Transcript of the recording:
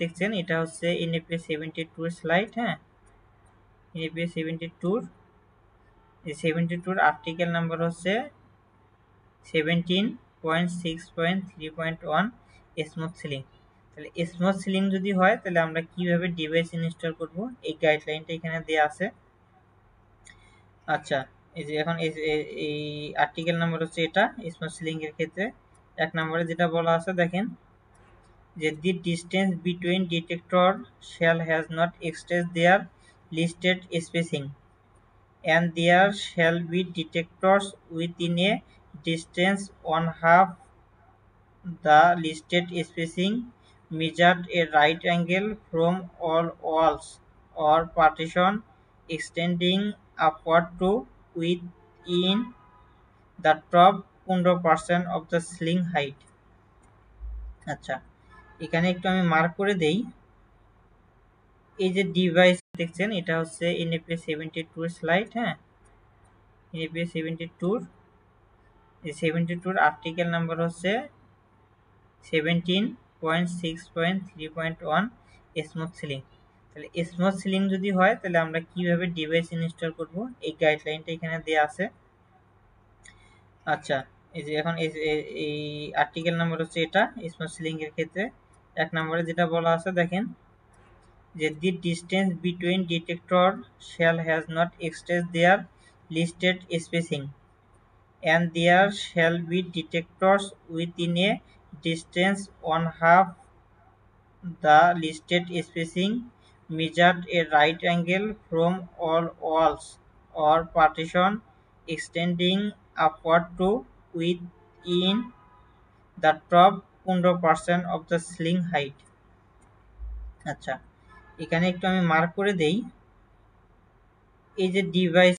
দেখছেন এটা হচ্ছে এনএপিএস 72 স্লাইড। হ্যাঁ, এনএপিএস 72 এই 72 আর্টিকেল নাম্বার হচ্ছে 17.6.3.1 স্মুথ সিলিং। তাহলে স্মুথ সিলিং যদি হয় তাহলে আমরা কিভাবে ডিভাইস ইনস্টল করব এই গাইডলাইনটা এখানে দেওয়া আছে। আচ্ছা, এই যে এখন এই আর্টিকেল নাম্বার হচ্ছে এটা স্মুথ সিলিং এর ক্ষেত্রে 1 নম্বরে যেটা বলা আছে দেখেন যে the distance between detector shall has not exceeded their listed spacing and there shall be detectors within a distance on half the listed spacing measured a right angle from all walls or partition extending upward to within the top 15% of the ceiling height। আচ্ছা, এখানে একটু আমি mark করে দেই। এই যে device দেখছেন এটা হচ্ছে এনএপিএস 72 স্লাইড। হ্যাঁ, এনএপিএস 72 এই 72 আর্টিকেল নাম্বার হচ্ছে 17.6.3.1 স্মুথ সিলিং। তাহলে স্মুথ সিলিং যদি হয় তাহলে আমরা কিভাবে ডিভাইস ইনস্টল করব এই গাইডলাইনটা এখানে দেওয়া আছে। আচ্ছা, এই যে এখন এই আর্টিকেল নাম্বার হচ্ছে এটা স্মুথ সিলিং এর ক্ষেত্রে 1 নম্বরে যেটা বলা আছে দেখেন যে the distance between detector shall has not exceeded their listed spacing and there shall be detectors within a distance on half the listed spacing measured a right angle from all walls or partition extending upward to within the top 15% of the ceiling height। আচ্ছা, এখানে একটু আমি mark করে দেই। এই যে device